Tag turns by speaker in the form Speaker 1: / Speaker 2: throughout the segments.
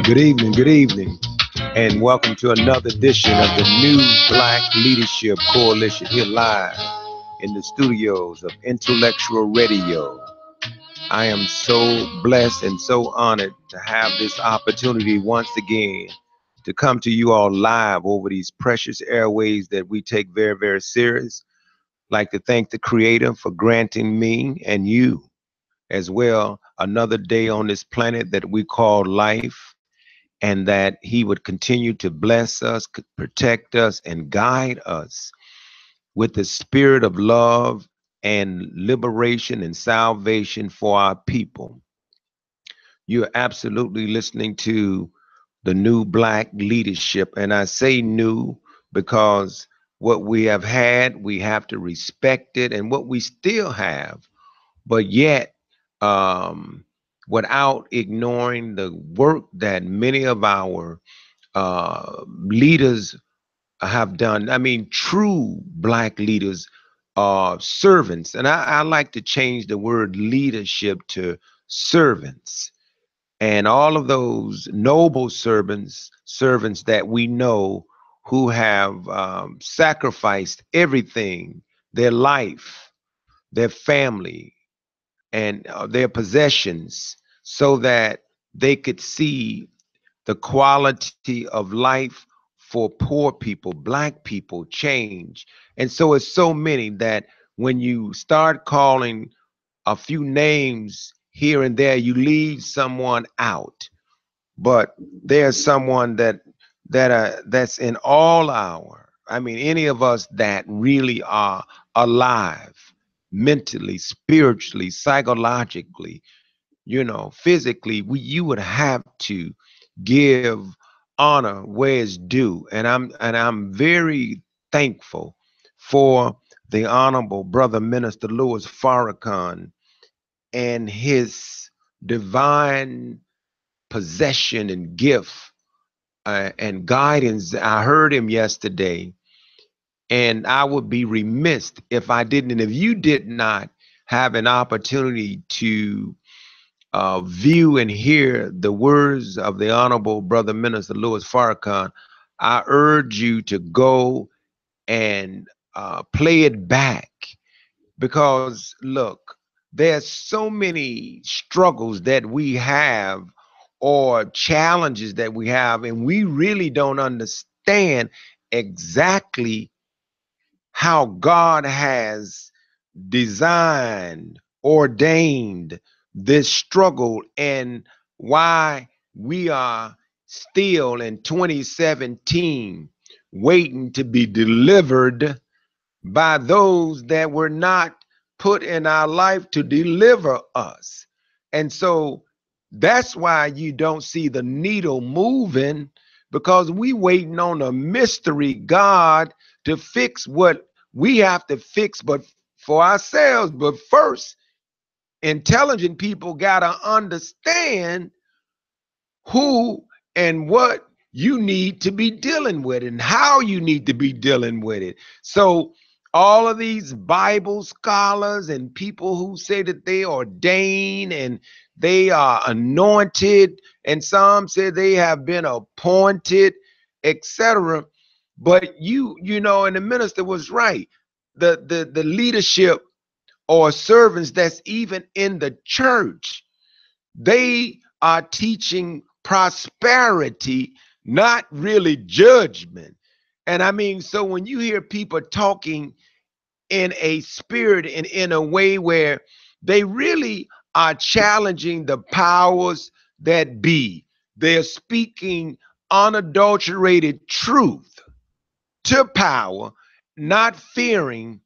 Speaker 1: Good evening, and welcome to another edition of the New Black Leadership Coalition here live in the studios of Intellectual Radio. I am so blessed and so honored to have this opportunity once again to come to you all live over these precious airways that we take very, very serious. I'd like to thank the Creator for granting me and you as well another day on this planet that we call life, and that he would continue to bless us, protect us, and guide us with the spirit of love and liberation and salvation for our people. You're absolutely listening to the New Black Leadership, and I say new because what we have had, we have to respect it, and what we still have, but yet um, without ignoring the work that many of our leaders have done. I mean, true Black leaders are servants. And I like to change the word leadership to servants. And all of those noble servants that we know who have sacrificed everything, their life, their family, and their possessions, so that they could see the quality of life for poor people, Black people change. And so it's so many that when you start calling a few names here and there, you leave someone out. But there's someone that's in all our, I mean, any of us that really are alive mentally, spiritually, psychologically, physically, you would have to give honor where it's due. And I'm very thankful for the Honorable Brother Minister Louis Farrakhan and his divine possession and gift and guidance. I heard him yesterday, and I would be remiss if I didn't. And if you did not have an opportunity to view and hear the words of the Honorable Brother Minister Louis Farrakhan, I urge you to go and play it back. Because look, there's so many struggles that we have or challenges that we have, and we really don't understand exactly how God has designed, ordained this struggle, and why we are still in 2017 waiting to be delivered by those that were not put in our life to deliver us. And so that's why you don't see the needle moving, because we waiting on a mystery God to fix what we have to fix, but for ourselves. But first, intelligent people got to understand who and what you need to be dealing with and how you need to be dealing with it. So all of these Bible scholars and people who say that they ordain and they are anointed, and some say they have been appointed, etc. But and the minister was right. The leadership or servants that's even in the church, they are teaching prosperity, not really judgment. And I mean, so when you hear people talking in a spirit and in a way where they really are challenging the powers that be, they're speaking unadulterated truth to power, not fearing,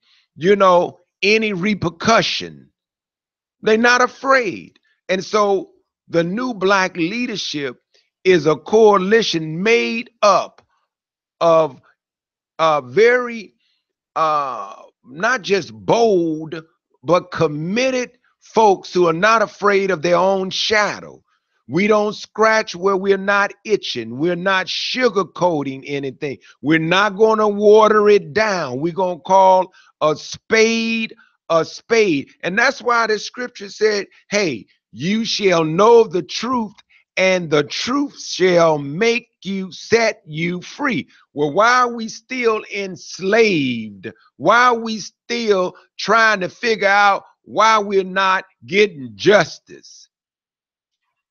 Speaker 1: any repercussion. They're not afraid. And so the New Black Leadership is a coalition made up of very not just bold, but committed folks who are not afraid of their own shadow. We don't scratch where we're not itching. We're not sugarcoating anything. We're not going to water it down. We're going to call a spade a spade. And that's why the scripture said, hey, you shall know the truth, and the truth shall make you, set you free. Well, why are we still enslaved? Why are we still trying to figure out why we're not getting justice?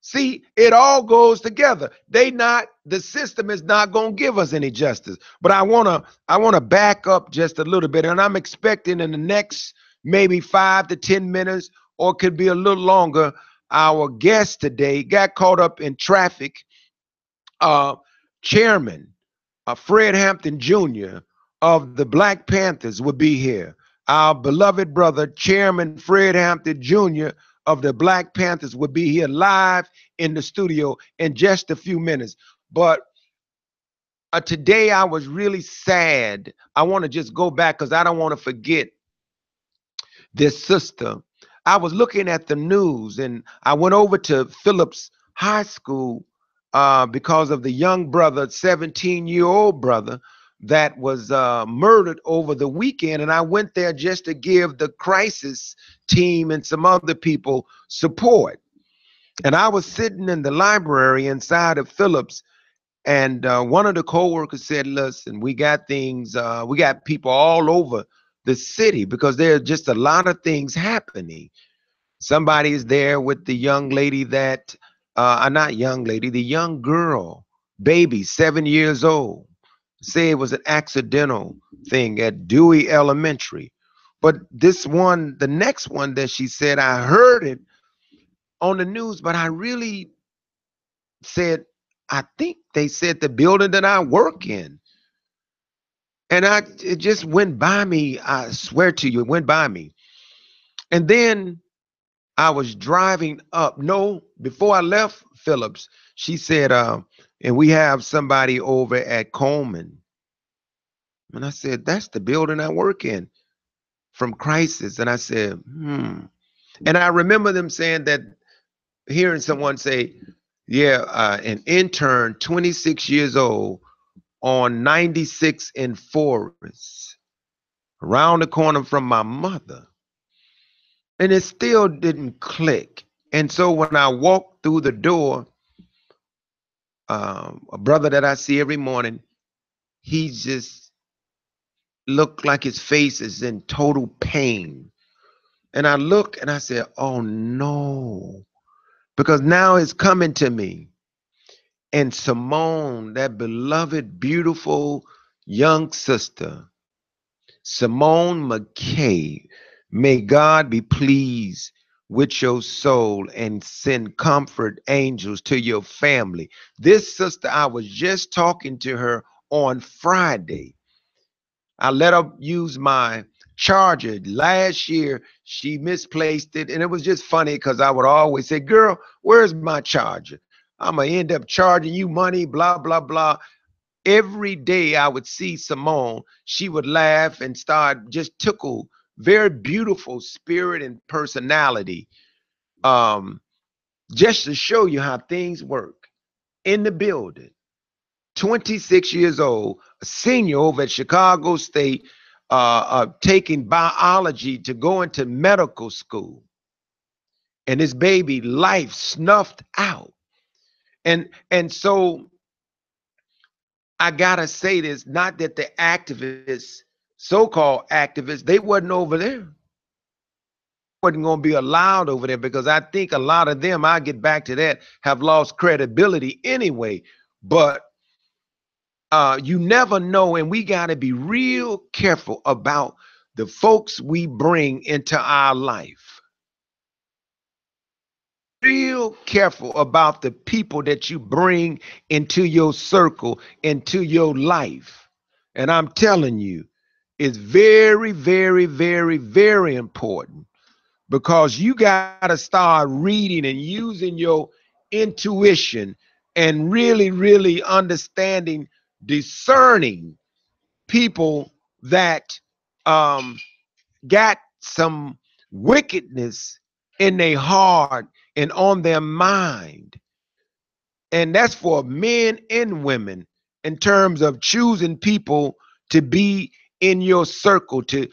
Speaker 1: See, it all goes together. The system is not going to give us any justice. But I want to back up just a little bit, and I'm expecting in the next maybe 5 to 10 minutes, or it could be a little longer. Our guest today got caught up in traffic. uh, Chairman Fred Hampton Jr. of the Black Panthers will be here. Our beloved brother, Chairman Fred Hampton Jr. of the Black Panthers will be here live in the studio in just a few minutes. But today I was really sad. I want to just go back because I don't want to forget this sister. I was looking at the news and I went over to Phillips High School because of the young brother, 17-year-old brother that was murdered over the weekend. And I went there just to give the crisis team and some other people support. And I was sitting in the library inside of Phillips, and one of the co-workers said, listen, we got people all over the city because there's just a lot of things happening. Somebody is there with the young lady that, not young lady, the young girl, baby, 7 years old. Say it was an accidental thing at Dewey Elementary. But the next one that she said, I heard it on the news, but I really said, I think they said the building that I work in. And it just went by me. I swear to you, it went by me. And then I was driving up. No, before I left Phillips, she said, and we have somebody over at Coleman. And I said, that's the building I work in from Crisis. And I said, And I remember them saying that, hearing someone say, yeah, an intern, 26 years old, on 96 in Forest, around the corner from my mother. And it still didn't click. And so when I walked through the door, a brother that I see every morning, he just looked like his face is in total pain. And I look and I said, oh no, because now it's coming to me. And Simone, that beloved, beautiful young sister, Simone McKay, may God be pleased with your soul and send comfort angels to your family. This sister, I was just talking to her on Friday. I let her use my charger. Last year, she misplaced it. And it was just funny because I would always say, girl, where's my charger? I'm going to end up charging you money, blah, blah, blah. Every day I would see Simone, she would laugh and start just tickle, very beautiful spirit and personality. Just to show you how things work in the building. 26 years old, a senior over at Chicago State, taking biology to go into medical school. And this baby life snuffed out. And so I gotta say this, not that the activists, so-called activists, they wasn't over there. Wasn't gonna be allowed over there because I think a lot of them, I'll get back to that, have lost credibility anyway. But you never know, and we gotta be real careful about the folks we bring into our life. Real careful about the people that you bring into your circle, into your life. And I'm telling you, it's very, very, very, very important because you got to start reading and using your intuition and really, really understanding, discerning people that got some wickedness in their heart and on their mind. And that's for men and women in terms of choosing people to be in your circle, to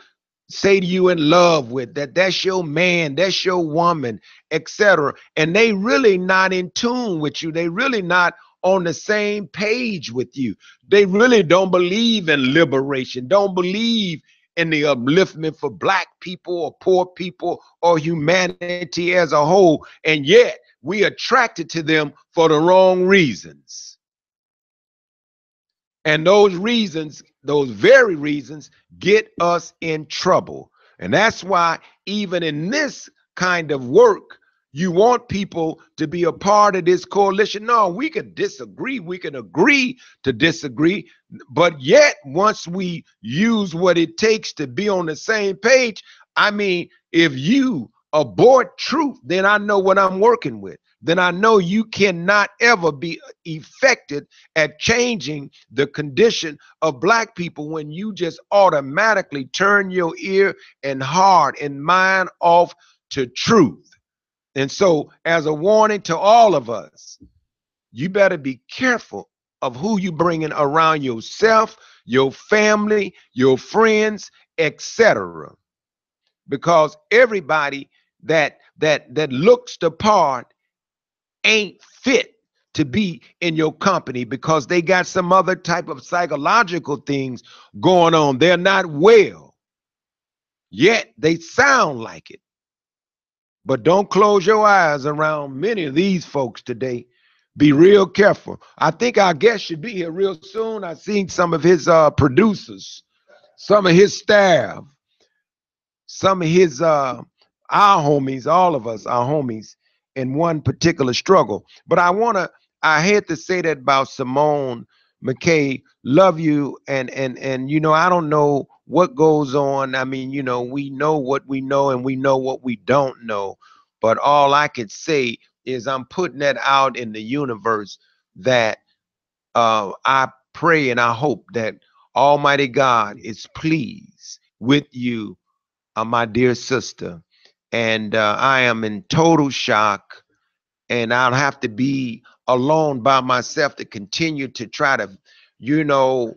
Speaker 1: say to you in love with, that's your man, that's your woman, etc. And they really not in tune with you. They really not on the same page with you. They really don't believe in liberation, don't believe in the upliftment for black people or poor people or humanity as a whole. And yet we attracted to them for the wrong reasons. And those reasons, those very reasons, get us in trouble. And that's why even in this kind of work, you want people to be a part of this coalition. No, we could disagree. We can agree to disagree. But yet, once we use what it takes to be on the same page, I mean, if you abort truth, then I know what I'm working with. Then I know you cannot ever be effective at changing the condition of black people when you just automatically turn your ear and heart and mind off to truth. And so, as a warning to all of us, you better be careful of who you bringing around yourself, your family, your friends, etc. Because everybody that looks the part ain't fit to be in your company because they got some other type of psychological things going on. They're not well, yet they sound like it. But don't close your eyes around many of these folks today. Be real careful. I think our guest should be here real soon. I've seen some of his producers, some of his staff, some of his our homies, all of us, our homies, in one particular struggle. But I had to say that about Simone, McKay. Love you, and you know, I don't know what goes on. I mean, you know, we know what we know and we know what we don't know. But all I could say is I'm putting that out in the universe that I pray and I hope that Almighty God is pleased with you, my dear sister. And I am in total shock, and I'll have to be alone by myself to continue to try to, you know,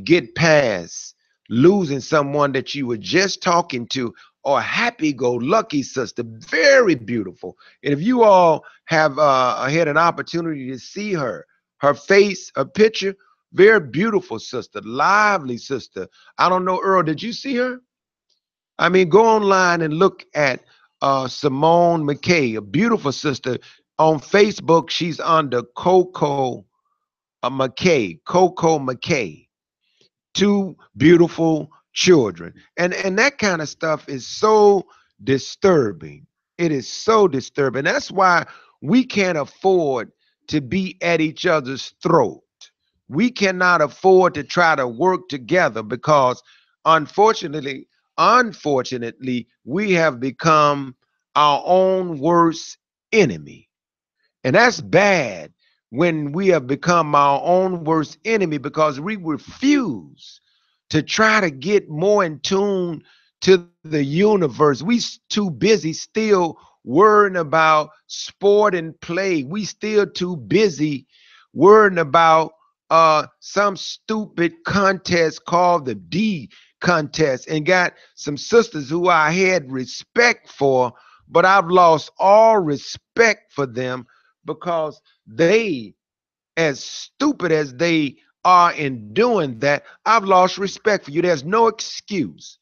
Speaker 1: get past losing someone that you were just talking to, or happy-go-lucky sister, very beautiful. And if you all have had an opportunity to see her, her face, her picture, very beautiful sister, lively sister. I don't know, Earl, did you see her? I mean, go online and look at Simone McKay, a beautiful sister. On Facebook, she's under Coco McKay, Coco McKay. Two beautiful children. And that kind of stuff is so disturbing. It is so disturbing. That's why we can't afford to be at each other's throat. We cannot afford to try to work together because unfortunately, we have become our own worst enemy. And that's bad when we have become our own worst enemy because we refuse to try to get more in tune to the universe. We too busy still worrying about sport and play. We still too busy worrying about some stupid contest called the D contest, and got some sisters who I had respect for, but I've lost all respect for them because they, as stupid as they are in doing that, I've lost respect for you. There's no excuse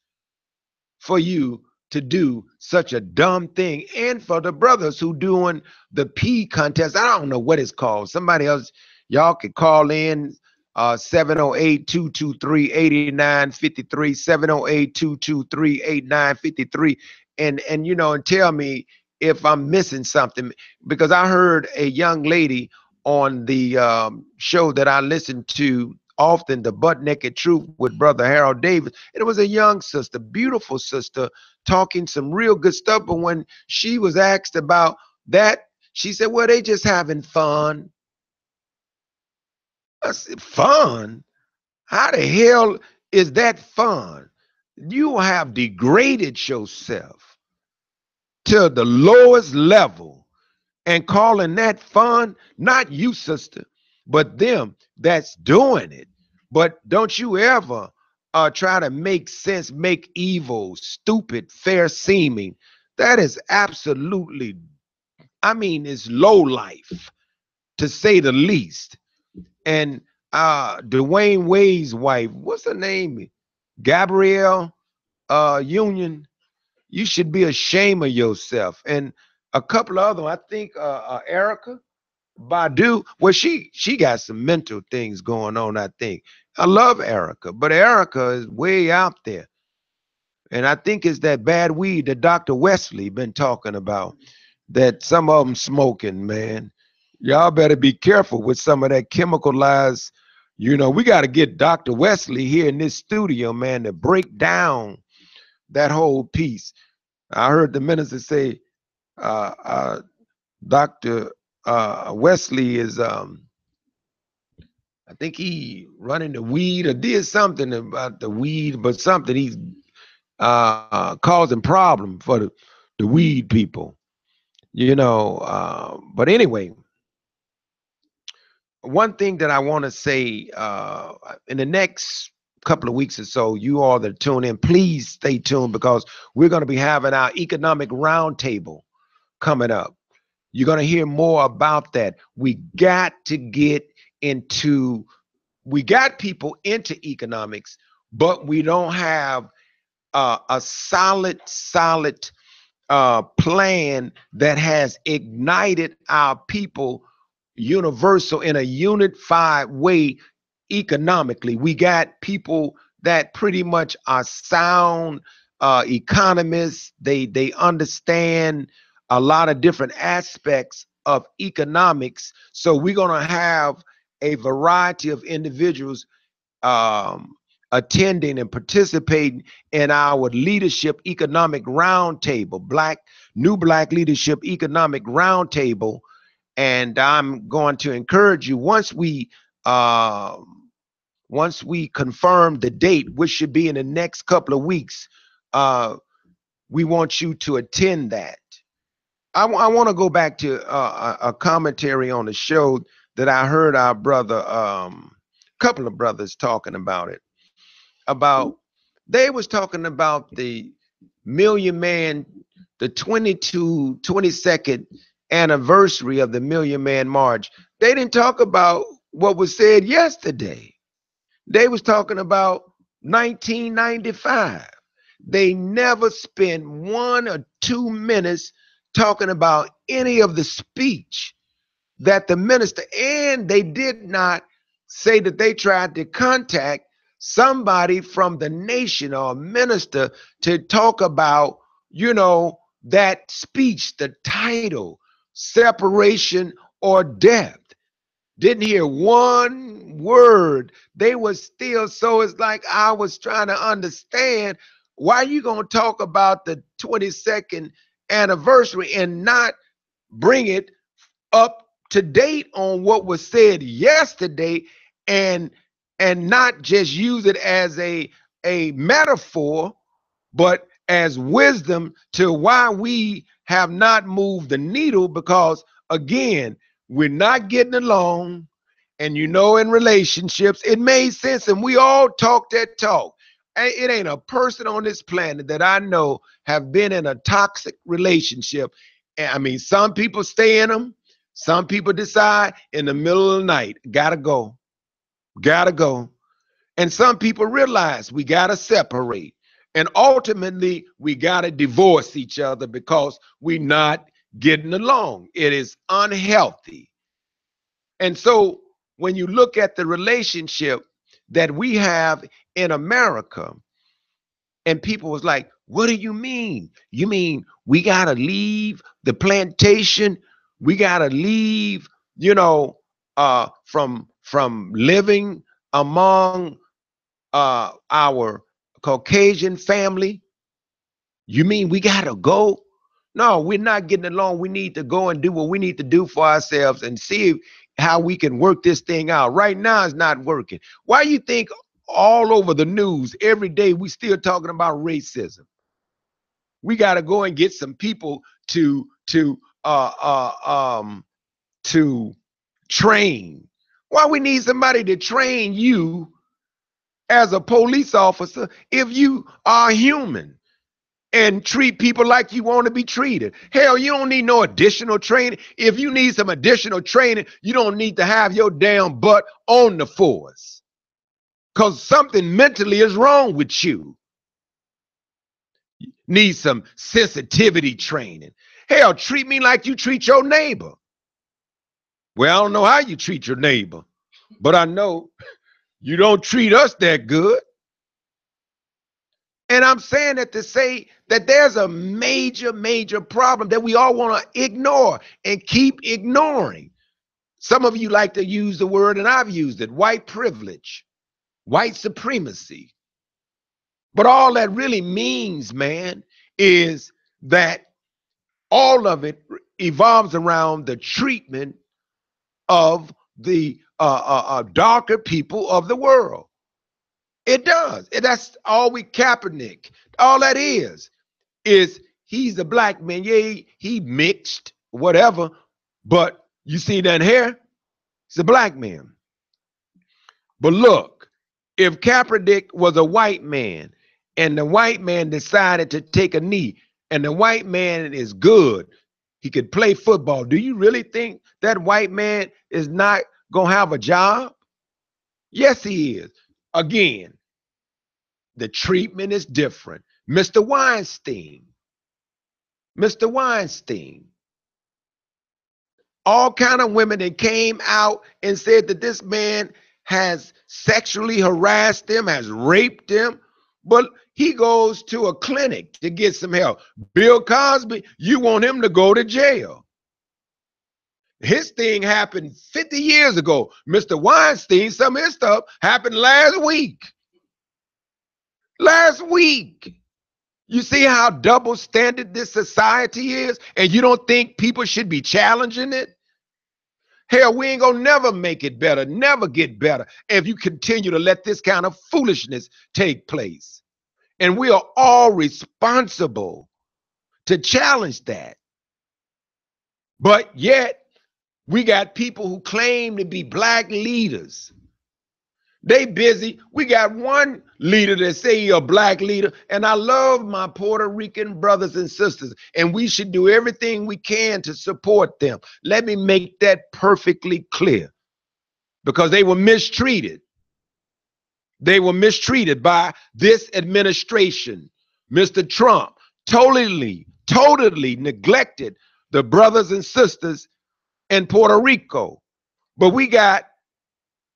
Speaker 1: for you to do such a dumb thing. And for the brothers who doing the P contest, I don't know what it's called. Somebody else, y'all could call in 708-223-8953, 708-223-8953, and you know, and tell me if I'm missing something, because I heard a young lady on the show that I listened to often, the Butt Naked Truth with Brother Harold Davis. And it was a young sister, beautiful sister, talking some real good stuff. But when she was asked about that, she said, well, they just having fun. I said, fun? How the hell is that fun? You have degraded yourself to the lowest level and calling that fun. Not you, sister, but them that's doing it. But don't you ever try to make sense, make evil, stupid, fair seeming. That is absolutely, I mean, it's low life to say the least. And Dwayne Wade's wife, what's her name? Gabrielle Union. You should be ashamed of yourself. And a couple of other, I think Erica Badu. Well, she got some mental things going on, I think. I love Erica, but Erica is way out there. And I think it's that bad weed that Dr. Wesley been talking about, that some of them smoking, man. Y'all better be careful with some of that chemicalized. We got to get Dr. Wesley here in this studio, man, to break down that whole piece. I heard the minister say, uh, uh, Dr. Wesley is, I think he running the weed or did something about the weed, but something he's causing problem for the weed people, but anyway, one thing that I want to say, in the next couple of weeks or so, you all that tune in, please stay tuned, because we're going to be having our economic roundtable coming up. You're going to hear more about that. We got people into economics, but we don't have a solid plan that has ignited our people universal in a unified way economically. We got people that pretty much are sound economists. They understand a lot of different aspects of economics. So we're going to have a variety of individuals um, attending and participating in our leadership economic roundtable, new black leadership economic roundtable. And I'm going to encourage you, once we confirm the date, which should be in the next couple of weeks, we want you to attend that. I want to go back to a commentary on the show that I heard our brother, couple of brothers talking about it. They was talking about the Million Man, the 22nd anniversary of the Million Man March. They didn't talk about what was said yesterday. They was talking about 1995. They never spent 1 or 2 minutes talking about any of the speech that the minister, and they did not say that they tried to contact somebody from the nation or a minister to talk about, that speech, the title, separation or death. Didn't hear one word. They were still, so it's like I was trying to understand, why you going to talk about the 22nd anniversary and not bring it up to date on what was said yesterday, and not just use it as a metaphor, but as wisdom to why we have not moved the needle. Because again, we're not getting along. And in relationships, it made sense, and we all talk that talk. It ain't a person on this planet that I know have been in a toxic relationship. I mean, some people stay in them. Some people decide in the middle of the night, gotta go, gotta go. And some people realize we gotta separate. And ultimately, we gotta divorce each other because we're not getting along. It is unhealthy. And so when you look at the relationship that we have in America, and people was like, what do you mean? You mean we gotta leave the plantation? We gotta leave, from living among our Caucasian family? You mean we gotta go? No, we're not getting along. We need to go and do what we need to do for ourselves and see how we can work this thing out. Right now, it's not working. Why you think all over the news every day we still talking about racism? We got to go and get some people uh, uh, um, to train. Why we need somebody to train you as a police officer if you are human and treat people like you want to be treated. Hell, you don't need no additional training. If you need some additional training, you don't need to have your damn butt on the force, because something mentally is wrong with you. Need some sensitivity training. Hell, treat me like you treat your neighbor. Well, I don't know how you treat your neighbor, but I know you don't treat us that good. And I'm saying that to say that there's a major, major problem that we all want to ignore and keep ignoring. Some of you like to use the word, and I've used it, white privilege, white supremacy. But all that really means, man, is that all of it evolves around the treatment of the darker people of the world. It does. That's all we Kaepernick. All that is he's a black man. Yeah, he mixed, whatever. But you see that hair? He's a black man. But look, if Kaepernick was a white man and the white man decided to take a knee and the white man is good, he could play football, do you really think that white man is not going to have a job? Yes, he is. Again, the treatment is different. Mr. Weinstein, all kind of women that came out and said that this man has sexually harassed them, has raped them, but he goes to a clinic to get some help. Bill Cosby, you want him to go to jail. His thing happened 50 years ago. Mr. Weinstein, some of his stuff happened last week. Last week. You see how double standard this society is, and you don't think people should be challenging it? Hell, we ain't gonna never make it better, never get better if you continue to let this kind of foolishness take place. And we are all responsible to challenge that. But yet, we got people who claim to be black leaders. They busy. We got one leader that say he a black leader, and I love my Puerto Rican brothers and sisters, and we should do everything we can to support them. Let me make that perfectly clear, because they were mistreated. They were mistreated by this administration. Mr. Trump totally neglected the brothers and sisters in Puerto Rico. But we got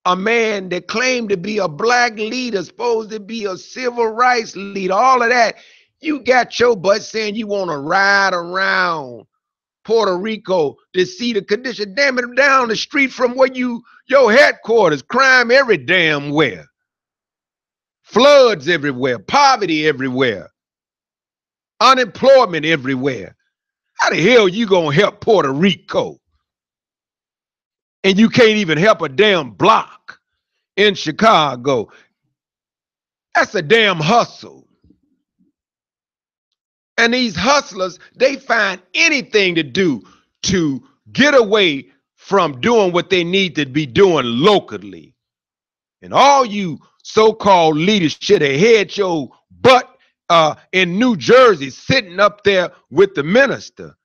Speaker 1: a man that claimed to be a black leader, supposed to be a civil rights leader, all of that. You got your butt saying you want to ride around Puerto Rico to see the condition. Damn it, down the street from where your headquarters, crime every damn where. Floods everywhere, poverty everywhere, unemployment everywhere. How the hell you gonna help Puerto Rico? And you can't even help a damn block in Chicago. That's a damn hustle. And these hustlers, they find anything to do to get away from doing what they need to be doing locally. And all you so-called leaders should have had your butt in New Jersey sitting up there with the minister.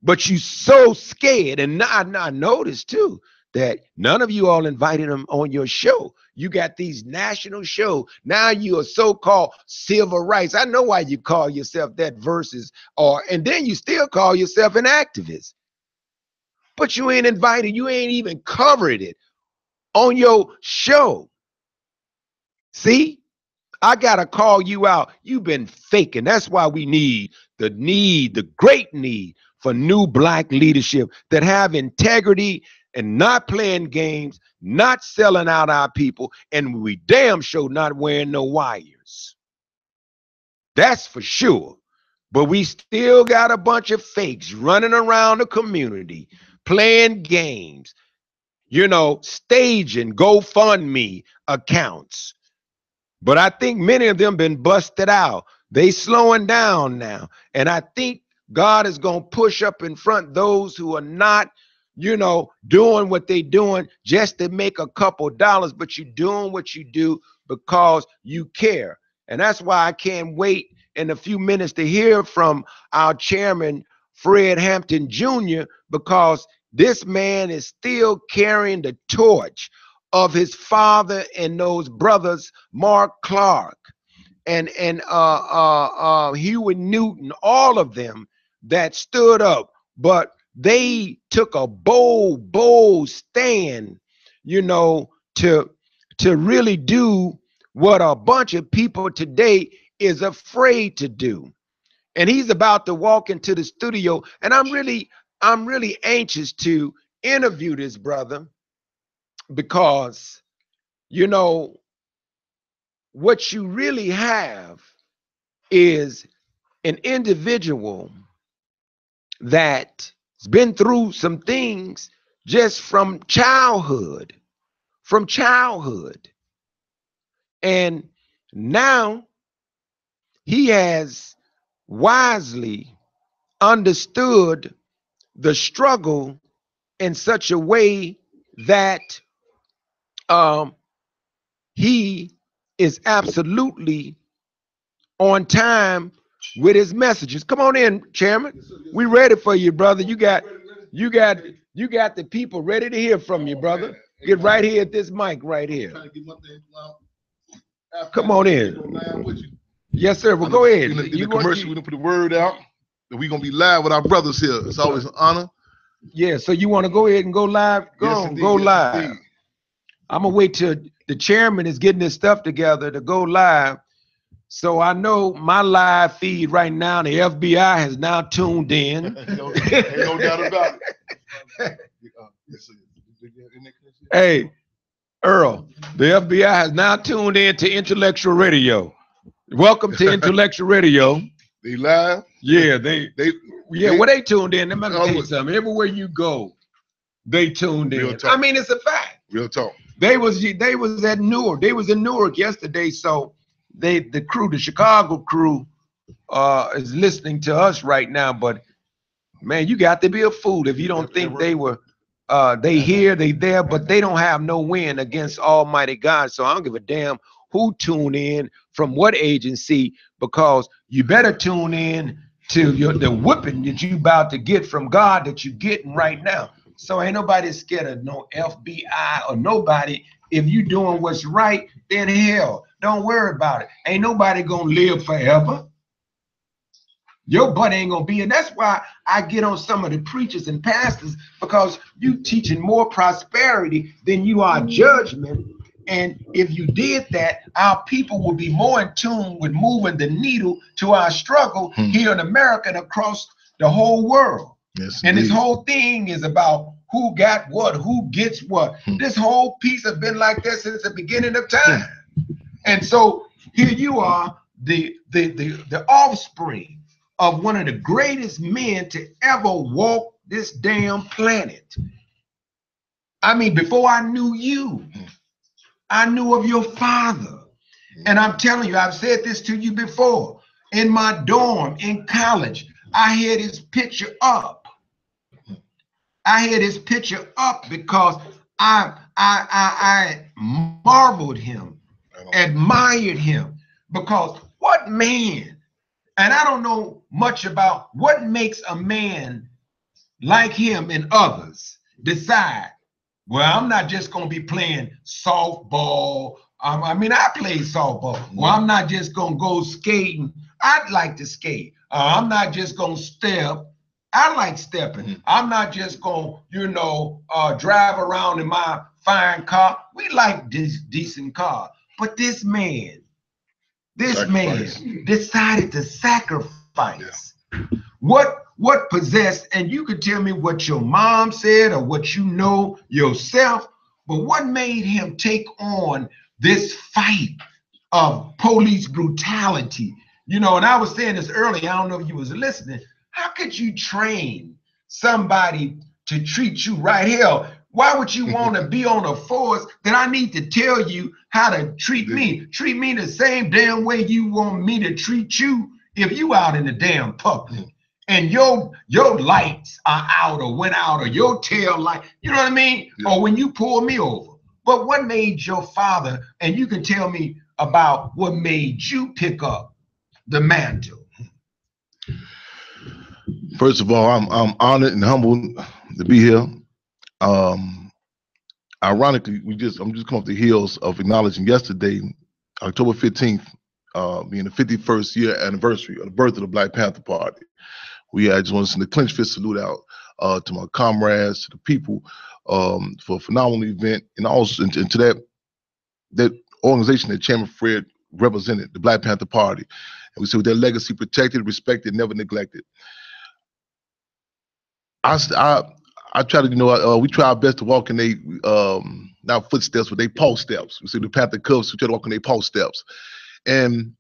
Speaker 1: But you so scared. And I noticed too that none of you all invited them on your show. You got these national shows. Now you are so-called civil rights. I know why you call yourself that versus, and then you still call yourself an activist. But you ain't invited, you ain't even covered it on your show. See? I gotta call you out. You've been faking. That's why we need the great need for new black leadership that have integrity and not playing games, not selling out our people, and we damn sure not wearing no wires. That's for sure. But we still got a bunch of fakes running around the community, playing games, staging GoFundMe accounts. But I think many of them been busted out. They slowing down now. And I think God is going to push up in front those who are not, doing what they doing just to make a couple dollars, but you're doing what you do because you care. And that's why I can't wait in a few minutes to hear from our chairman, Fred Hampton Jr., because this man is still carrying the torch of his father and those brothers, Mark Clark and Huey Newton, all of them that stood up, but they took a bold stand, you know, to really do what a bunch of people today is afraid to do. And he's about to walk into the studio, and I'm really anxious to interview this brother, because you know what you really have is an individual that's been through some things just from childhood. And now he has wisely understood the struggle in such a way that he is absolutely on time with his messages. Come on in, Chairman. We ready for you, brother. You got the people ready to hear from you, brother. Get right here at this mic right here. Come on in. Yes, sir. Well, go ahead.
Speaker 2: In the commercial, we're gonna put the word out that we're gonna be live with our brothers here. It's always an honor.
Speaker 1: Yeah. So you want to go ahead and go live? Go live. Indeed. I'm gonna wait till the chairman is getting his stuff together to go live. So I know my live feed right now, the FBI has now tuned in.
Speaker 2: Ain't no doubt about it.
Speaker 1: Hey, Earl, the FBI has now tuned in to Intellectual Radio. Welcome to Intellectual Radio.
Speaker 2: They live?
Speaker 1: Yeah, they tuned in. Let me tell you something. Everywhere you go, they tuned in. I mean, it's a fact.
Speaker 2: Real talk.
Speaker 1: They was at Newark. They was in Newark yesterday, so the Chicago crew is listening to us right now. But man, you got to be a fool if you don't think they were they here, they there, but they don't have no win against Almighty God. So I don't give a damn who tune in from what agency, because you better tune in to the whipping that you about to get from God that you're getting right now. So ain't nobody scared of no FBI or nobody. If you doing what's right, then hell, don't worry about it. Ain't nobody gonna live forever. Your butt ain't gonna be, and that's why I get on some of the preachers and pastors, because you teaching more prosperity than you are judgment. And if you did that, our people will be more in tune with moving the needle to our struggle here in America and across the whole world. Yes, and this whole thing is about who got what, who gets what. This whole piece has been like that since the beginning of time. And so here you are, the offspring of one of the greatest men to ever walk this damn planet. I mean, before I knew you, I knew of your father. And I'm telling you, I've said this to you before. In my dorm, in college, I had his picture up. I had his picture up because I marveled him, admired him, because what man, and I don't know much about what makes a man like him and others decide, well, I'm not just going to be playing softball. I mean, I play softball. Well, I'm not just going to go skating. I'd like to skate. I'm not just going to step. I like stepping. I'm not just going to, drive around in my fine car. We like this decent car. But this man decided to sacrifice what possessed, and you could tell me what your mom said or what you know yourself, but what made him take on this fight of police brutality? And I was saying this earlier, I don't know if you was listening. How could you train somebody to treat you right? Hell, why would you want to be on a force that I need to tell you how to treat me? Treat me the same damn way you want me to treat you if you out in the damn public and your lights are out or went out, or your tail light, you know what I mean? Or when you pull me over. But what made your father, and you can tell me about what made you pick up the mantle.
Speaker 2: First of all, I'm honored and humbled to be here. Um, Ironically, I'm just coming off the heels of acknowledging yesterday, October 15th, being the 51st year anniversary of the birth of the Black Panther Party. I just want to send a clenched fist salute out to my comrades, to the people, for a phenomenal event, and also and to that organization that Chairman Fred represented, the Black Panther Party. And we say with their legacy protected, respected, never neglected. I try to, we try our best to walk in they not footsteps, but they paw steps. We see the Panther Cubs who try to walk in their paw steps. And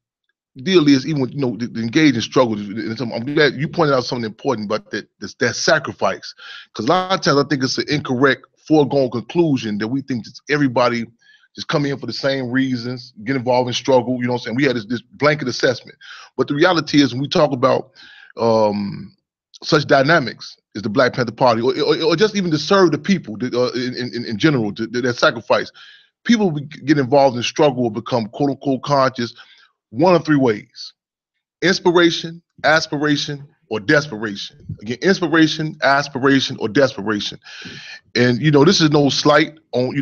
Speaker 2: the deal is, even the engage in struggle. I'm glad you pointed out something important about that sacrifice, because a lot of times I think it's an incorrect foregone conclusion that we think that everybody just come in for the same reasons, get involved in struggle. You know what I'm saying? We had this blanket assessment, but the reality is when we talk about such dynamics is the Black Panther Party, or just even to serve the people in general, that sacrifice. People get involved in struggle or become quote unquote conscious one of three ways: inspiration, aspiration, or desperation. Again, inspiration, aspiration, or desperation. And this is no slight on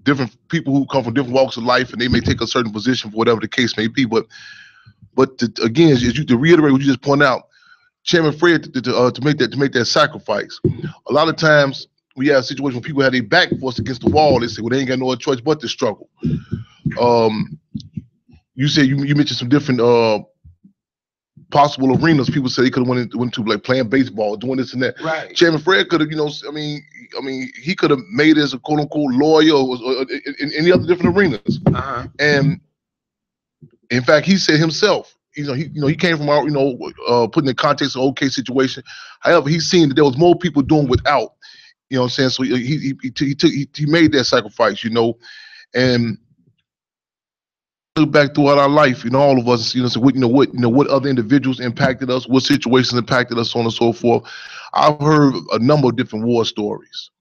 Speaker 2: different people who come from different walks of life, and they may take a certain position for whatever the case may be. But again, as you to reiterate what you just pointed out, Chairman Fred, to make that sacrifice. A lot of times we have situations where people have their back forced against the wall. They say, well, they ain't got no other choice but to struggle. You said you mentioned some different possible arenas. People say they could have went to, like playing baseball, doing this and that.
Speaker 1: Right.
Speaker 2: Chairman Fred could have, he could have made it as a quote unquote lawyer or in any other different arenas. And in fact, he said himself, he came from putting in context of okay situation. However, he's seen that there was more people doing without. You know what I'm saying? So he made that sacrifice. And look back throughout our life, all of us, so what other individuals impacted us, what situations impacted us, so on and so forth. I've heard a number of different war stories.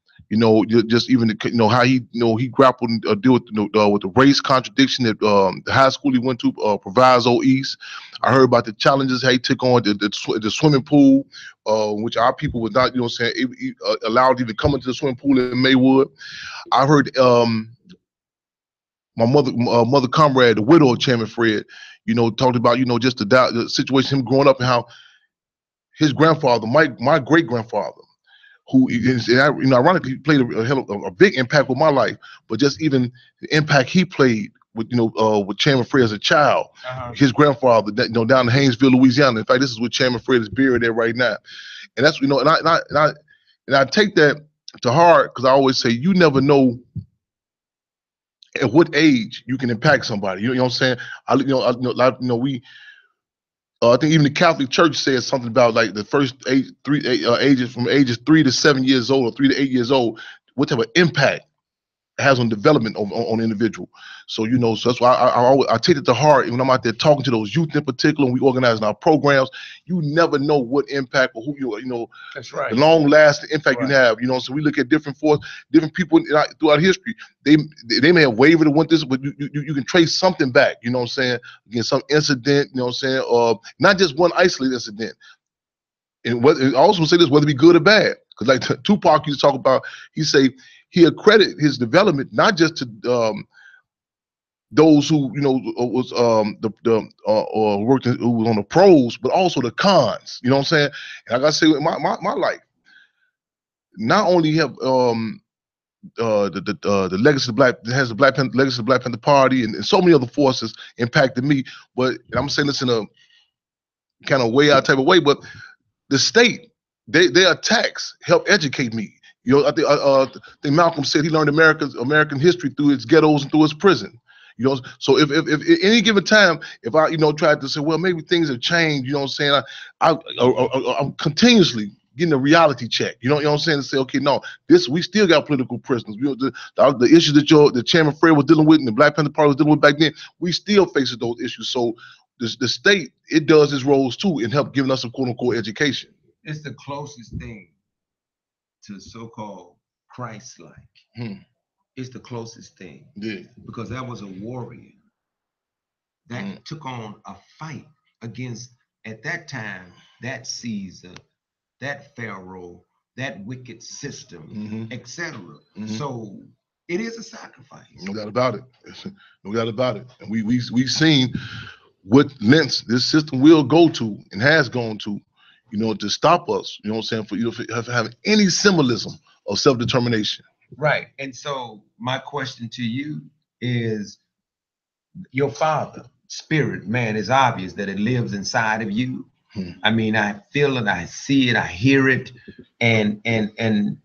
Speaker 2: Just even how he grappled and deal with the race contradiction that the high school he went to, Proviso East. I heard about the challenges how he took on the swimming pool, which our people were not, allowed to even come into the swimming pool in Maywood. I heard my mother comrade, the widow of Chairman Fred, talked about just the situation, him growing up, and how his grandfather, my great grandfather, who is, ironically played a big impact with my life, but just even the impact he played with Chairman Fred as a child. His grandfather, down in Haynesville, Louisiana. In fact, this is where Chairman Fred is buried there right now. And that's and I take that to heart, because I always say you never know at what age you can impact somebody. You know what I'm saying? I think even the Catholic Church says something about like the first ages from ages 3 to 7 years old, or 3 to 8 years old, what type of impact it has on development on the individual. So so that's why I take it to heart. And when I'm out there talking to those youth in particular, and we organize our programs, you never know what impact or who
Speaker 1: that's right,
Speaker 2: the long lasting impact you have. So we look at different people throughout history. They may have wavered or went this, but you can trace something back. You know what I'm saying? Again, some incident. You know what I'm saying? Not just one isolated incident. And I also say this, whether it be good or bad, because like Tupac used to talk about, he say he accredited his development not just to those who was or worked who was on the pros, but also the cons. You know what I'm saying? And I gotta say, my life, not only have the legacy of the Black Panther Party and so many other forces impacted me, but I'm saying this in a kind of way out type of way, but the state, their attacks help educate me. I think Malcolm said he learned American history through its ghettos and through its prison. So if any given time, if I tried to say, well, maybe things have changed, what I'm saying, I'm continuously getting a reality check. You know what I'm saying? To say, okay, no, we still got political prisoners. The issues that Chairman Fred was dealing with and the Black Panther Party was dealing with back then, we still facing those issues. So the state, it does its roles too in help giving us a quote unquote education.
Speaker 1: It's the closest thing to so-called Christ-like. It's the closest thing.
Speaker 2: Yeah.
Speaker 1: Because that was a warrior that took on a fight against, at that time, that Caesar, that Pharaoh, that wicked system, etc. So it is a sacrifice.
Speaker 2: No doubt about it. No doubt about it. And we've seen what lengths this system will go to and has gone to, to stop us. You know what I'm saying? For you to have any symbolism of self-determination.
Speaker 1: Right. And so my question to you is, your father, spirit, man, is obvious that it lives inside of you. I mean, I feel it, I see it, I hear it, and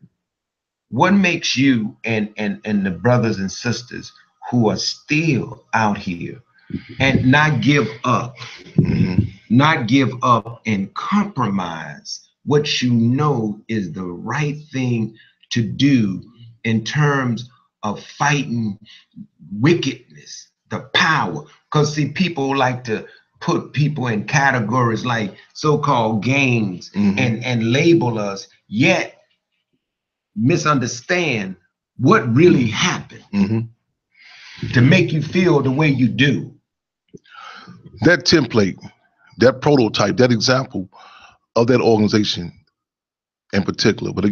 Speaker 1: what makes you and the brothers and sisters who are still out here and not give up, not give up and compromise what you know is the right thing to do in terms of fighting wickedness, the power? Because see, people like to put people in categories like so-called gangs and label us, yet misunderstand what really happened to make you feel the way you do.
Speaker 2: That template, that prototype, that example of that organization in particular. But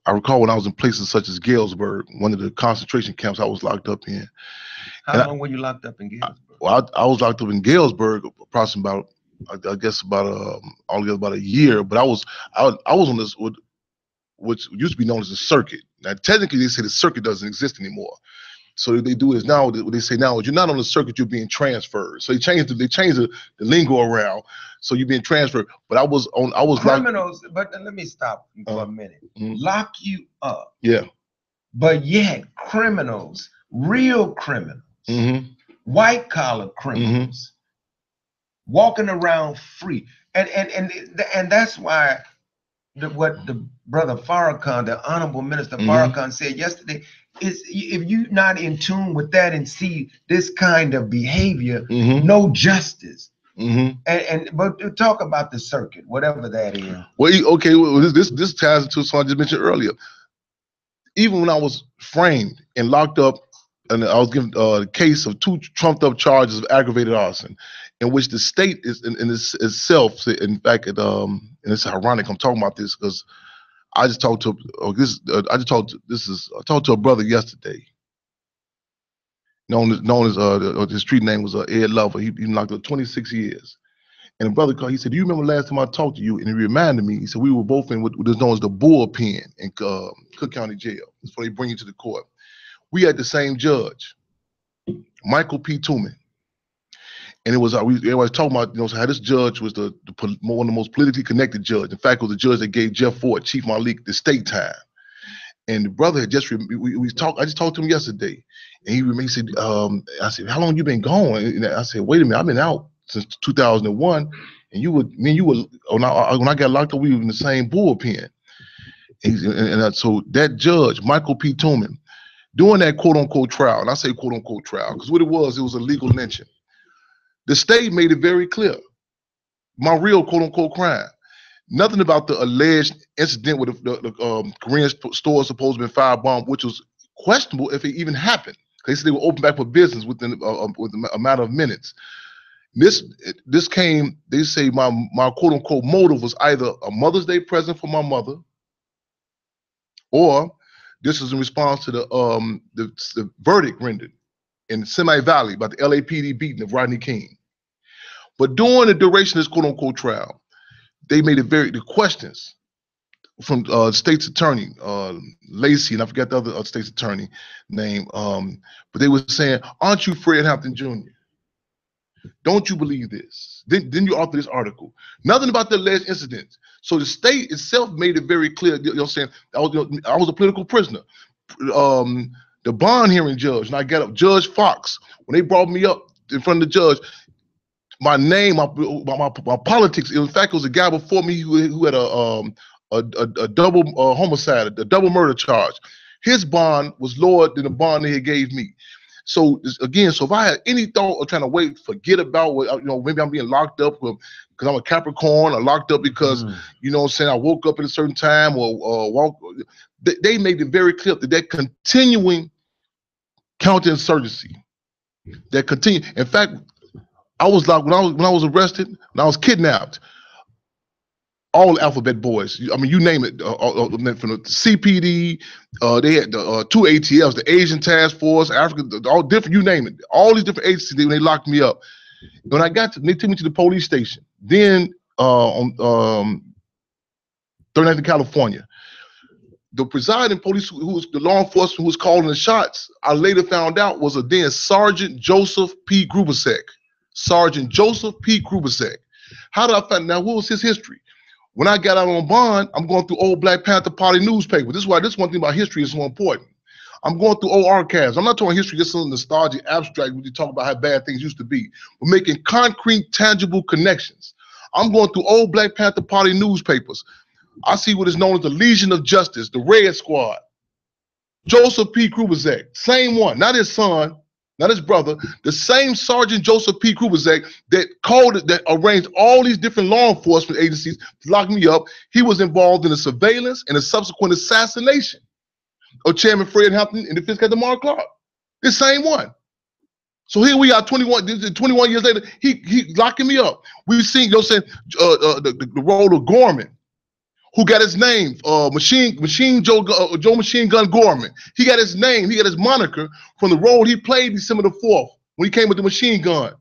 Speaker 2: I recall when I was in places such as Galesburg, one of the concentration camps I was locked up in.
Speaker 1: How long were you locked up in Galesburg?
Speaker 2: I was locked up in Galesburg approximately about, I guess altogether about a year. But I was on this, which used to be known as the circuit. Now technically they say the circuit doesn't exist anymore. So what they do is now, what they say now is, you're not on the circuit, you're being transferred. So they changed the lingo around. So you're being transferred. But I was
Speaker 1: criminals. But let me stop you for a minute. Lock you up.
Speaker 2: Yeah.
Speaker 1: But yet criminals, real criminals, white collar criminals, walking around free, and that's why what the brother Farrakhan, the honorable minister Farrakhan, said yesterday is, if you're not in tune with that and see this kind of behavior, no justice. But to talk about the circuit, whatever that is.
Speaker 2: Well, okay, well, this ties into something I just mentioned earlier. Even when I was framed and locked up, and I was given a case of 2 trumped up charges of aggravated arson, in which the state is in itself. In fact, and it's ironic I'm talking about this because I talked to a brother yesterday. Known as his street name was Ed Lover. He locked up 26 years. And a brother called. He said, "Do you remember last time I talked to you?" And he reminded me. He said, "We were both in what is known as the bullpen in Cook County Jail. That's where they bring you to the court. We had the same judge, Michael P. Tooman, and it was everybody talking about how this judge was one of the most politically connected judge. In fact, it was the judge that gave Jeff Ford, Chief Malik, the state time. And the brother had just I just talked to him yesterday, and he said, I said, "How long you been gone?" And I said, "Wait a minute, I've been out since 2001, and when I got locked up, we were in the same bullpen." So that judge, Michael P. Tooman, during that quote unquote trial, and I say quote unquote trial because what it was a legal lynching. The state made it very clear, my real quote unquote crime. Nothing about the alleged incident with the Korean store supposed to have been firebombed, which was questionable if it even happened. They said they were open back for business within a matter of minutes. This came, they say my quote unquote motive was either a Mother's Day present for my mother, or this was in response to the verdict rendered in Semi Valley about the LAPD beating of Rodney King. But during the duration of this quote unquote trial, they made the questions from state's attorney, Lacey, and I forgot the other state's attorney name, but they were saying, "Aren't you Fred Hampton Jr.? Don't you believe this? Then you author this article. Nothing about the alleged incidents." So the state itself made it very clear, saying, I was a political prisoner. The bond hearing judge, and I got up, Judge Fox, when they brought me up in front of the judge, my name, my politics, in fact, it was a guy before me who had a double homicide, a double murder charge. His bond was lower than the bond they gave me. So again, if I had any thought of trying to forget about what, maybe I'm being locked up because I'm a Capricorn, or locked up because, I woke up at a certain time or walk, they made it very clear that they're continuing counterinsurgency. That continue. In fact, I was like when I was arrested, when I was kidnapped, all alphabet boys. I mean, you name it. From the CPD, they had the 2 ATFs, the Asian Task Force, Africa, all different. You name it. All these different agencies. They locked me up. When I got to, they took me to the police station. Then on 39th in California, the presiding police, who was the law enforcement who was calling the shots, I later found out was a then Sergeant Joseph P. Grubasek. Sergeant Joseph P. Grubasek. How did I find out? What was his history? When I got out on bond, I'm going through old Black Panther Party newspaper. This is why this one thing about history is so important. I'm going through old archives. I'm not talking history just some nostalgic abstract when you talk about how bad things used to be. We're making concrete, tangible connections. I'm going through old Black Panther Party newspapers. I see what is known as the Legion of Justice, the Red Squad. Joseph P. Grubasek, same one, not his son, not his brother, the same Sergeant Joseph P. Grubasek that arranged all these different law enforcement agencies to lock me up. He was involved in the surveillance and the subsequent assassination of Chairman Fred Hampton and the Fifth Captain Mark Clark. The same one. So here we are, 21 years later, he locking me up. We've seen, you know what I'm saying, the role of Gorman, who got his name, Joe Machine Gun Gorman. He got his name, he got his moniker from the role he played December the 4th when he came with the machine gun.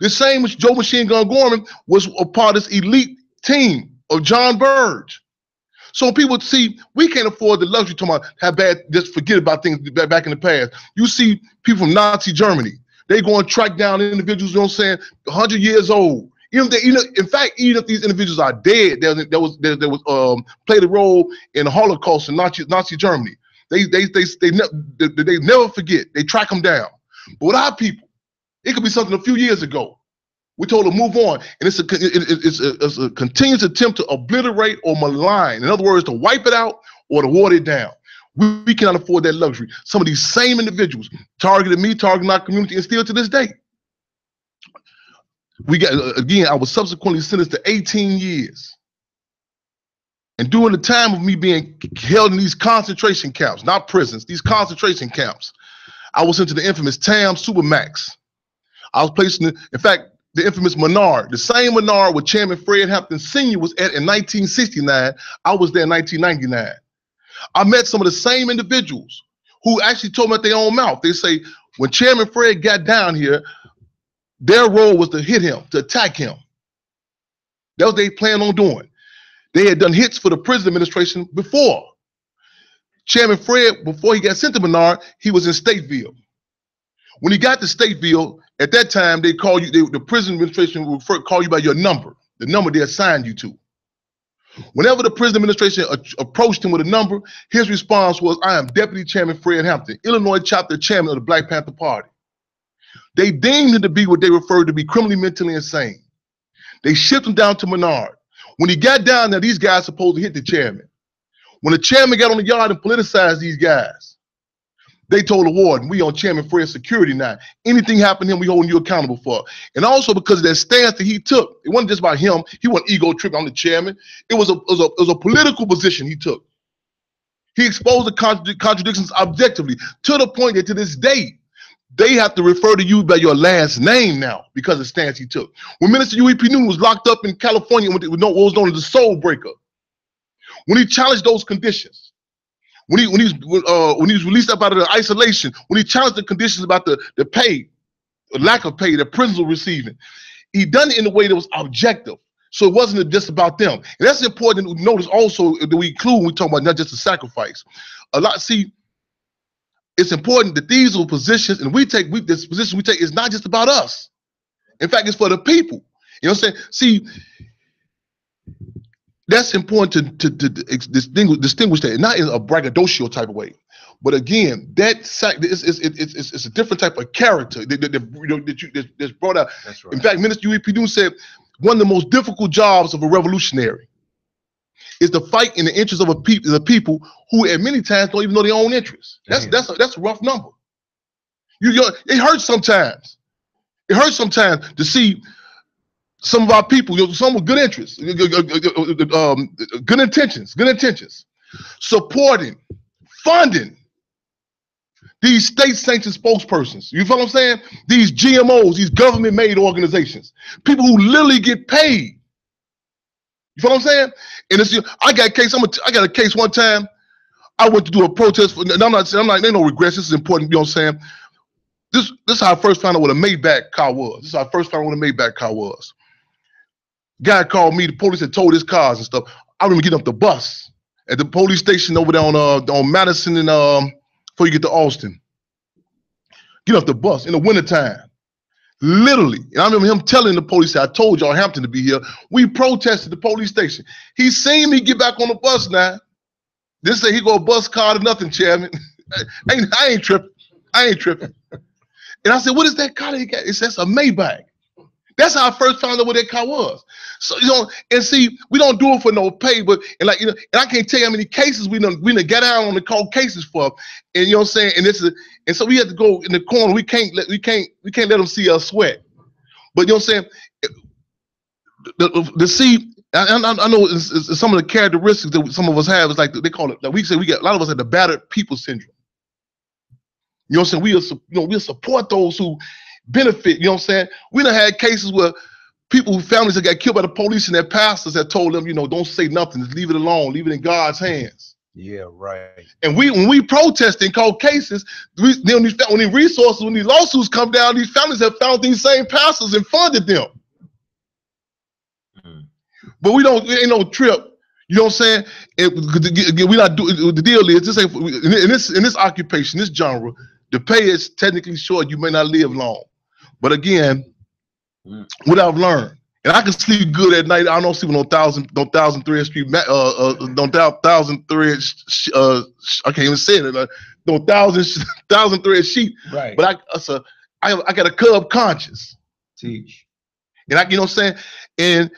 Speaker 2: The same Joe Machine Gun Gorman was a part of this elite team of John Burge. So people see, we can't afford the luxury to have bad, just forget about things back in the past. You see people from Nazi Germany, they go and track down individuals, you know what I'm saying, 100 years old. Even if these individuals are dead, there was played a role in the Holocaust in Nazi Germany. They never forget. They track them down. But with our people, it could be something a few years ago. We told them move on, and it's a continuous attempt to obliterate or malign. In other words, to wipe it out or to water it down. We cannot afford that luxury. Some of these same individuals targeted me, targeting our community, and still to this day. We got, again, I was subsequently sentenced to 18 years. And during the time of me being held in these concentration camps, not prisons, these concentration camps, I was sent to the infamous TAM Supermax. I was placed in fact, the infamous Menard, the same Menard where Chairman Fred Hampton Sr. was at in 1969, I was there in 1999. I met some of the same individuals who actually told me at their own mouth. They say, when Chairman Fred got down here, their role was to hit him, to attack him. That was what they planned on doing. They had done hits for the prison administration before. Chairman Fred, before he got sent to Menard, he was in Stateville. When he got to Stateville, at that time, they call you, the prison administration will call you by your number, the number they assigned you to. Whenever the prison administration approached him with a number, his response was, I am Deputy Chairman Fred Hampton, Illinois Chapter Chairman of the Black Panther Party. They deemed him to be what they referred to be criminally mentally insane. They shipped him down to Menard. When he got down there, these guys supposed to hit the chairman. When the chairman got on the yard and politicized these guys, they told the warden, we on Chairman Fred's security now. Anything happen to him, we holding you accountable for. And also because of that stance that he took, it wasn't just about him. He wasn't ego tripping on the chairman. It was a political position he took. He exposed the contradictions objectively to the point that to this day, they have to refer to you by your last name now because of the stance he took. When Minister U.E.P. Newton was locked up in California with what was known as the Soul Breaker, when he challenged those conditions, when he was released up out of the isolation, when he challenged the conditions about the pay, the lack of pay that prisoners were receiving, he done it in a way that was objective. So it wasn't just about them. And that's important to notice also that we include when we talk about not just the sacrifice. It's important that these are positions, and this position we take is not just about us. In fact, it's for the people. You know what I'm saying? See, that's important to distinguish that, not in a braggadocio type of way, but again, it's a different type of character that's brought out. That's right. In fact, Minister U.E.P. Newton said one of the most difficult jobs of a revolutionary is to fight in the interest of the people who at many times don't even know their own interests. That's a rough number. It hurts sometimes. It hurts sometimes to see some of our people, some with good interests, good intentions. supporting, funding these state-sanctioned spokespersons. You feel what I'm saying? These GMOs, these government-made organizations, people who literally get paid. You feel what I'm saying? And it's, I got a case one time. I went to do a protest. I'm not saying, there's no regrets. This is important. You know what I'm saying? This is how I first found out what a Maybach car was. This is how I first found out what a Maybach car was. Guy called me. The police had towed his cars and stuff. I remember getting up the bus at the police station over there on Madison and before you get to Austin. Get off the bus in the wintertime. Literally. And I remember him telling the police, I told y'all Hampton to be here. We protested the police station. He seen me get back on the bus now. This say he go a bus car to nothing, Chairman. I ain't tripping. I ain't tripping. And I said, what is that car that he got? It says a Maybach. That's how I first found out what that car was. So, you know, and see, we don't do it for no pay, but, and like, you know, and I can't tell you how many cases we done got out on the cold cases for. And you know what I'm saying? And this is, and so we have to go in the corner. We can't let them see us sweat. But you know what I'm saying? The see, I know it's some of the characteristics that some of us have is like they call it. Like we say, a lot of us have the battered people syndrome. You know what I'm saying? We'll support those who benefit. You know what I'm saying? We done had cases where people whose families that got killed by the police and their pastors that told them, you know, don't say nothing, just leave it alone, leave it in God's hands.
Speaker 1: Yeah, right.
Speaker 2: And when we protest in cold cases, when these resources, when these lawsuits come down, these families have found these same pastors and funded them. But we ain't no trip. You know what I'm saying? We not do the deal is this ain't in this occupation, this genre, the pay is technically short. You may not live long, but again, what I've learned, and I can sleep good at night. I don't sleep on 1,000 thread street, 1,000 thread. I can't even say it. No 1,000 thread sheet.
Speaker 1: Right.
Speaker 2: But I got a cub conscience.
Speaker 1: Teach.
Speaker 2: And you know what I'm saying? And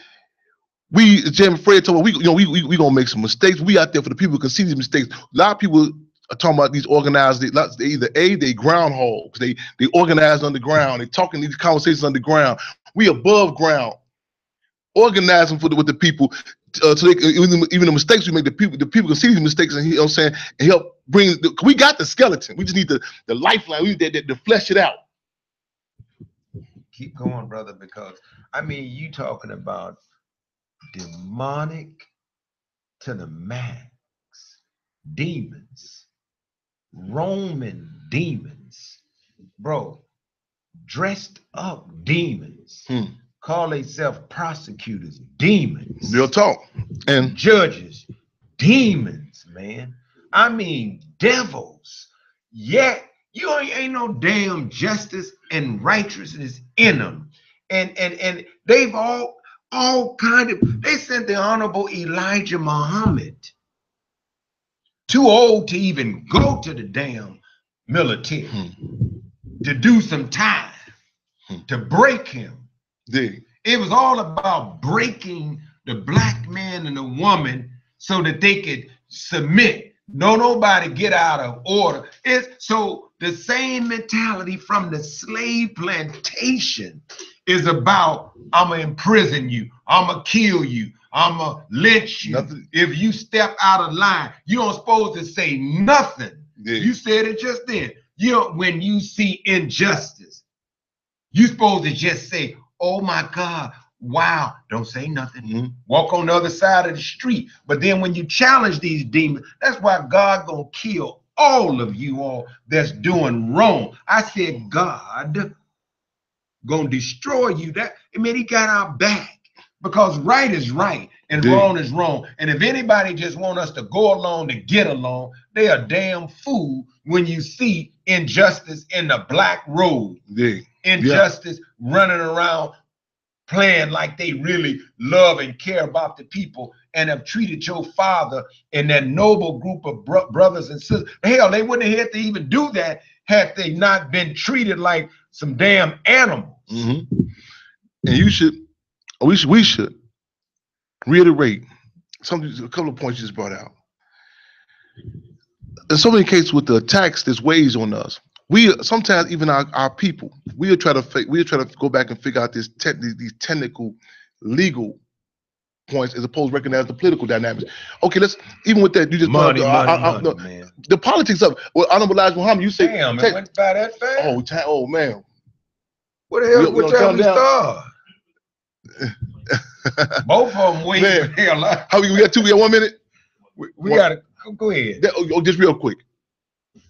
Speaker 2: Jim and Fred told me, we gonna make some mistakes. We out there for the people who can see these mistakes. A lot of people are talking about these organized, they groundhogs. They organize underground. They talking these conversations underground. We above ground. Organize them with the people so they can, even the mistakes we make, the people can see these mistakes and, you know what I'm saying, and help bring, we got the skeleton. We just need the lifeline. We need to flesh it out.
Speaker 1: Keep going, brother, because I mean, you talking about demonic to the max, demons, Roman demons, bro, dressed up demons, call themselves prosecutors, demons,
Speaker 2: real talk, and
Speaker 1: judges, demons, man. I mean, devils. Yet you ain't no damn justice and righteousness in them, and they've all kind of, they sent the Honorable Elijah Muhammad, too old to even go to the damn military, to do some time, to break him. It was all about breaking the black man and the woman so that they could submit. Nobody get out of order. So the same mentality from the slave plantation is about, I'm gonna imprison you, I'm gonna kill you, I'm gonna lynch you. Nothing. If you step out of line, you don't supposed to say nothing. You said it just then. When you see injustice, you supposed to just say, oh my God, wow, don't say nothing. Walk on the other side of the street. But then when you challenge these demons, that's why God gonna kill all of you all that's doing wrong. I said God gonna destroy you. He got our back, because right is right and wrong is wrong. And if anybody just want us to go along to get along, they a damn fool when you see injustice in the black road. Injustice running around playing like they really love and care about the people and have treated your father and that noble group of brothers and sisters. Hell, they wouldn't have had to even do that had they not been treated like some damn animals. And
Speaker 2: we should reiterate a couple of points you just brought out. In so many cases with the attacks that weighs on us, we sometimes, even our people, we'll try to go back and figure out these technical, legal points as opposed to recognize the political dynamics. Okay, let's even with that. You just
Speaker 1: money,
Speaker 2: man. The politics of Honorable Elijah Muhammad. You say,
Speaker 1: damn, it went by that fast.
Speaker 2: Oh man,
Speaker 1: what the hell? What time we start? Both of them waiting for hell.
Speaker 2: How we got 2? We got 1 minute.
Speaker 1: We gotta go ahead.
Speaker 2: Just real quick.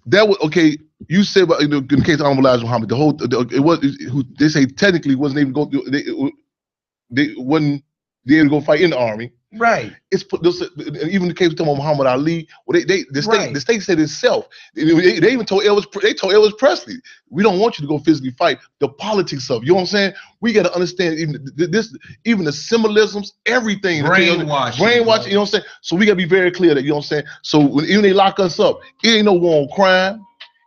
Speaker 2: That was okay. You said about in the case of Honorable Elijah Muhammad, the whole it was who they say technically wasn't even go. They wasn't able to go fight in the army.
Speaker 1: Right.
Speaker 2: It's even the case of Muhammad Ali. Well, the state said itself. They even told Elvis Presley, we don't want you to go physically fight. The politics of, you know what I'm saying? We got to understand even the symbolisms, everything.
Speaker 1: Brainwashing.
Speaker 2: You know what I'm saying? So we got to be very clear that, you know what I'm saying? So even they lock us up, it ain't no war on crime.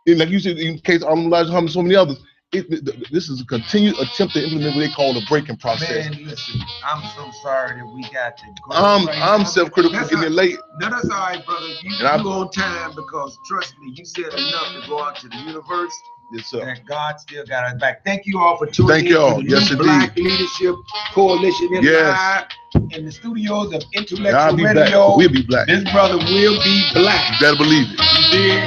Speaker 2: And like you said, in the case of Elijah Muhammad and so many others, this is a continued attempt to implement what they call the breaking process.
Speaker 1: Man, listen, I'm so sorry that we got to go.
Speaker 2: I'm self-critical getting it late.
Speaker 1: No, that's all right, brother. You on time because trust me, you said enough to go out to the universe.
Speaker 2: Yes, sir.
Speaker 1: And God still got us back. Thank you all for tuning in.
Speaker 2: Thank you all.
Speaker 1: To the
Speaker 2: yes,
Speaker 1: new
Speaker 2: indeed.
Speaker 1: Black Leadership Coalition in the studios of Intellectual Radio.
Speaker 2: We'll be black.
Speaker 1: This brother will be black.
Speaker 2: You better believe it.
Speaker 1: You did.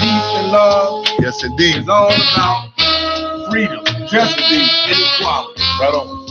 Speaker 1: Peace and love.
Speaker 2: Yes, indeed.
Speaker 1: It's all about freedom, justice, and equality.
Speaker 2: Right on.